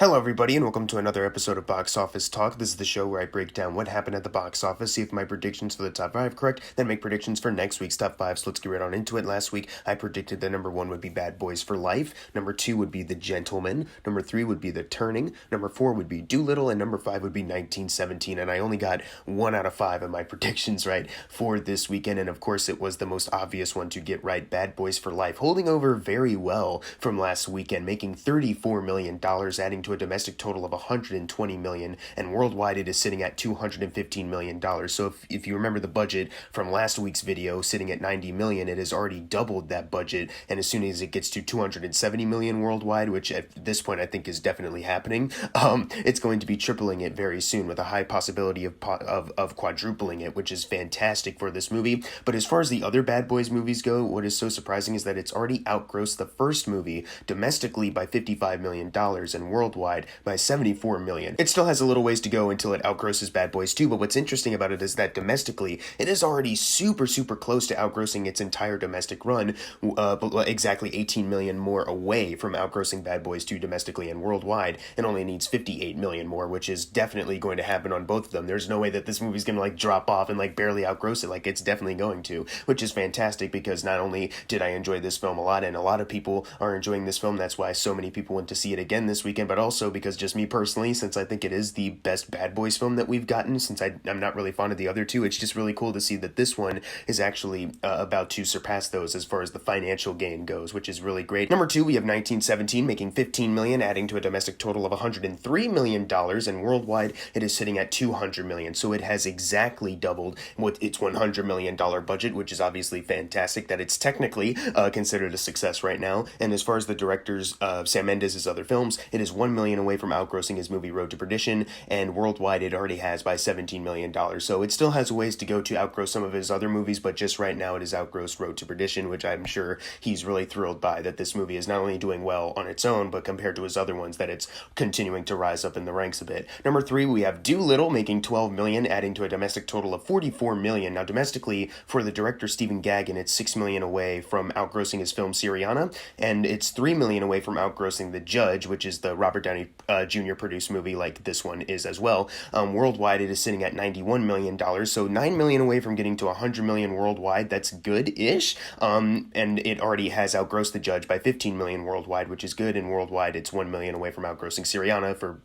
Hello, everybody, and welcome to another episode of Box Office Talk. This is the show where I break down what happened at the box office, see if my predictions for the top 5 correct, then make predictions for next week's top 5. So let's get right on into it. Last week, I predicted that number 1 would be Bad Boys for Life, number 2 would be The Gentleman, number 3 would be The Turning, number 4 would be Doolittle, and number 5 would be 1917. And I only got 1 out of 5 of my predictions right for this weekend, and of course, it was the most obvious one to get right. Bad Boys for Life, holding over very well from last weekend, making $34 million, adding to a domestic total of $120 million, and worldwide it is sitting at $215 million. So if you remember the budget from last week's video, sitting at $90 million, it has already doubled that budget, and as soon as it gets to $270 million worldwide, which at this point I think is definitely happening, it's going to be tripling it very soon, with a high possibility of quadrupling it, which is fantastic for this movie. But as far as the other Bad Boys movies go, what is so surprising is that it's already outgrossed the first movie domestically by $55 million and worldwide by $74 million. It still has a little ways to go until it outgrosses Bad Boys 2, but what's interesting about it is that domestically, it is already super close to outgrossing its entire domestic run, exactly $18 million more away from outgrossing Bad Boys 2 domestically, and worldwide it only needs $58 million more, which is definitely going to happen on both of them. There's no way that this movie's gonna drop off and barely outgross it. It's definitely going to, which is fantastic, because not only did I enjoy this film a lot, and a lot of people are enjoying this film, that's why so many people went to see it again this weekend, but also because just me personally, since I think it is the best Bad Boys film that we've gotten, since I'm not really fond of the other two, it's just really cool to see that this one is actually about to surpass those as far as the financial gain goes, which is really great. Number 2, we have 1917, making $15 million, adding to a domestic total of $103 million, and worldwide it is sitting at $200 million, so it has exactly doubled with its $100 million budget, which is obviously fantastic that it's technically considered a success right now. And as far as the director's Sam Mendes' other films, it is $1 million away from outgrossing his movie Road to Perdition, and worldwide it already has by $17 million. So it still has a ways to go to outgross some of his other movies, but just right now it has outgrossed Road to Perdition, which I'm sure he's really thrilled by, that this movie is not only doing well on its own, but compared to his other ones, that it's continuing to rise up in the ranks a bit. Number 3, we have Doolittle, making $12 million, adding to a domestic total of $44 million. Now, domestically, for the director Stephen Gaghan, it's $6 million away from outgrossing his film Syriana, and it's $3 million away from outgrossing The Judge, which is the Robert Downey Jr. produced movie like this one is as well. Worldwide, it is sitting at $91 million, so $9 million away from getting to $100 million worldwide. That's good-ish, and it already has outgrossed The Judge by $15 million worldwide, which is good, and worldwide, it's $1 million away from outgrossing Syriana for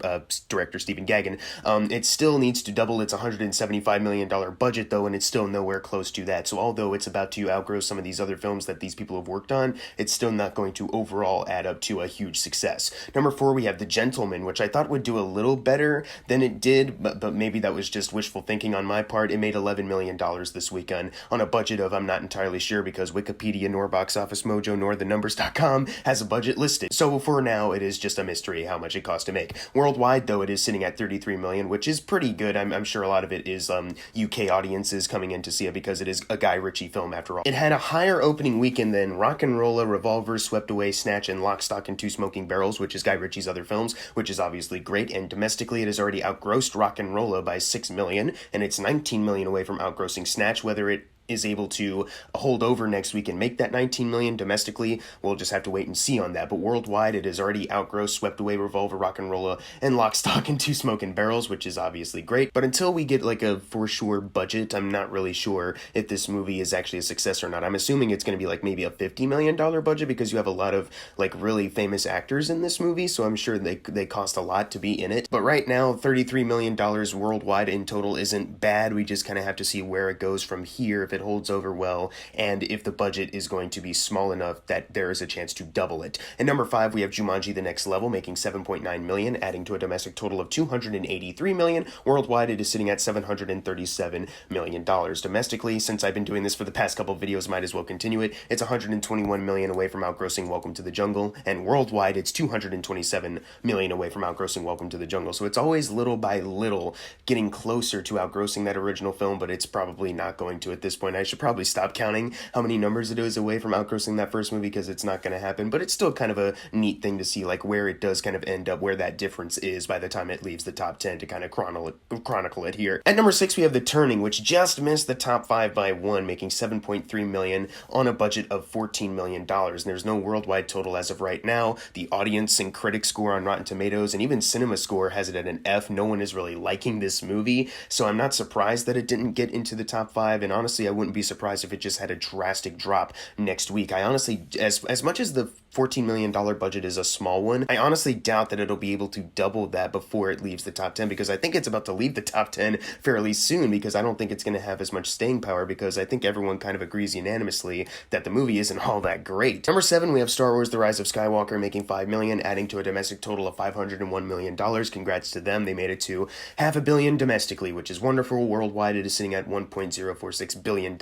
director Stephen Gaghan. It still needs to double its $175 million budget, though, and it's still nowhere close to that. So although it's about to outgross some of these other films that these people have worked on, it's still not going to overall add up to a huge success. Number 4, we have The Gentleman, which I thought would do a little better than it did, but maybe that was just wishful thinking on my part. It made $11 million this weekend on a budget of, I'm not entirely sure, because Wikipedia nor Box Office Mojo nor thenumbers.com has a budget listed. So for now, it is just a mystery how much it cost to make. Worldwide, though, it is sitting at $33 million, which is pretty good. I'm sure a lot of it is UK audiences coming in to see it, because it is a Guy Ritchie film after all. It had a higher opening weekend than Rock'n'Rolla, Revolver, Swept Away, Snatch, and Lock, Stock, and Two Smoking Barrels, which is Guy Ritchie's other films, which is obviously great. And domestically, it has already outgrossed Rock'n'Rolla by $6 million, and it's $19 million away from outgrossing Snatch. Whether it is able to hold over next week and make that $19 million domestically, we'll just have to wait and see on that. But worldwide, it has already outgrossed Swept Away, Revolver, Rock'n'Rolla, and Lock, Stock, and Two Smoking Barrels, which is obviously great. But until we get a for sure budget, I'm not really sure if this movie is actually a success or not. I'm assuming it's going to be maybe a $50 million budget, because you have a lot of really famous actors in this movie, so I'm sure they cost a lot to be in it. But right now, $33 million worldwide in total isn't bad. We just kind of have to see where it goes from here, if it holds over well, and if the budget is going to be small enough that there is a chance to double it. And number 5, we have Jumanji: The Next Level, making $7.9 million, adding to a domestic total of $283 million. Worldwide, it is sitting at $737 million. Domestically, since I've been doing this for the past couple videos, might as well continue it. It's $121 million away from outgrossing Welcome to the Jungle, and worldwide, it's $227 million away from outgrossing Welcome to the Jungle. So it's always little by little getting closer to outgrossing that original film, but it's probably not going to at this point. point. I should probably stop counting how many numbers it is away from outgrossing that first movie because it's not going to happen, but it's still kind of a neat thing to see, like where it does kind of end up, where that difference is by the time it leaves the top 10 to kind of chronicle it here. At number 6, we have The Turning, which just missed the top 5 by 1, making $7.3 million on a budget of $14 million. And there's no worldwide total as of right now. The audience and critic score on Rotten Tomatoes and even Cinema Score has it at an F. No one is really liking this movie, so I'm not surprised that it didn't get into the top 5, and honestly, I wouldn't be surprised if it just had a drastic drop next week. I honestly, as much as the $14 million budget is a small one, I honestly doubt that it'll be able to double that before it leaves the top 10, because I think it's about to leave the top 10 fairly soon, because I don't think it's going to have as much staying power, because I think everyone kind of agrees unanimously that the movie isn't all that great. Number 7, we have Star Wars The Rise of Skywalker, making $5 million, adding to a domestic total of $501 million. Congrats to them. They made it to $500 million domestically, which is wonderful. Worldwide, it is sitting at $1.046 billion.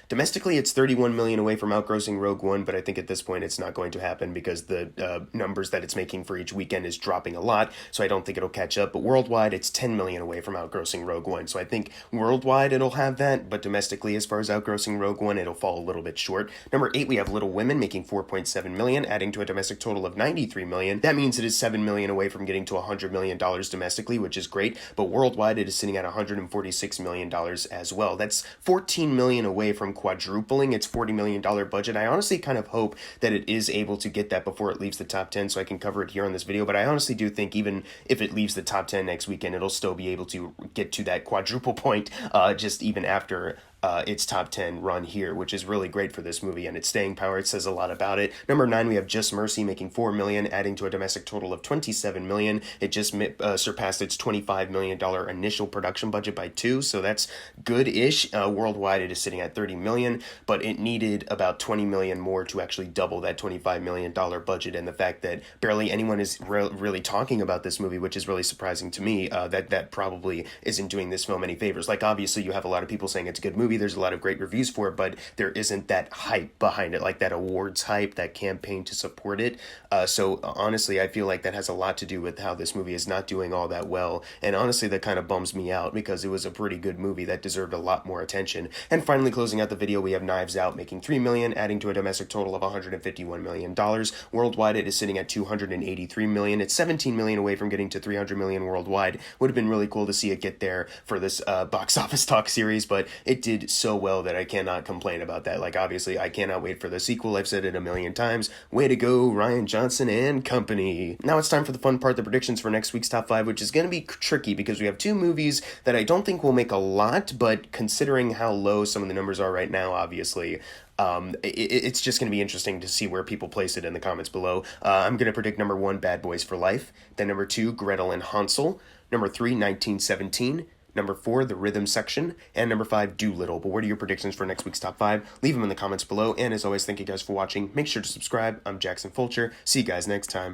Domestically, it's $31 million away from outgrossing Rogue One, but I think at this point it's not going to happen because the numbers that it's making for each weekend is dropping a lot, so I don't think it'll catch up. But worldwide, it's $10 million away from outgrossing Rogue One, so I think worldwide it'll have that, but domestically, as far as outgrossing Rogue One, it'll fall a little bit short. Number 8, we have Little Women, making $4.7 million, adding to a domestic total of $93 million. That means it is $7 million away from getting to $100 million domestically, which is great, but worldwide, it is sitting at $146 million as well. That's $14 million away from quadrupling its $40 million budget. I honestly kind of hope that it is able to get that before it leaves the top 10 so I can cover it here on this video, but I honestly do think even if it leaves the top 10 next weekend, it'll still be able to get to that quadruple point just even after its top 10 run here, which is really great for this movie and its staying power. It says a lot about it. Number 9, we have Just Mercy, making $4 million, adding to a domestic total of $27 million. It just surpassed its $25 million initial production budget by 2, so that's good-ish. Worldwide, it is sitting at $30 million, but it needed about $20 million more to actually double that $25 million budget, and the fact that barely anyone is really talking about this movie, which is really surprising to me, that probably isn't doing this film any favors. Like, obviously, you have a lot of people saying it's a good movie, there's a lot of great reviews for it, but there isn't that hype behind it, like that awards hype, that campaign to support it. So honestly, I feel like that has a lot to do with how this movie is not doing all that well, and honestly, that kind of bums me out because it was a pretty good movie that deserved a lot more attention. And finally, closing out the video, we have Knives Out, making $3 million, adding to a domestic total of $151 million. Worldwide, it is sitting at $283 million. It's $17 million away from getting to $300 million worldwide. Would have been really cool to see it get there for this box office talk series, but it did so well that I cannot complain about that. Like, obviously, I cannot wait for the sequel. I've said it a million times. Way to go, Rian Johnson and company. Now it's time for the fun part, the predictions for next week's top 5, which is going to be tricky because we have 2 movies that I don't think will make a lot, but considering how low some of the numbers are right now, obviously, it's just going to be interesting to see where people place it in the comments below. I'm going to predict number 1, Bad Boys for Life. Then number 2, Gretel and Hansel. Number 3, 1917. Number 4, The Rhythm Section. And number 5, Doolittle. But what are your predictions for next week's top 5? Leave them in the comments below. And as always, thank you guys for watching. Make sure to subscribe. I'm Jackson Fulcher. See you guys next time.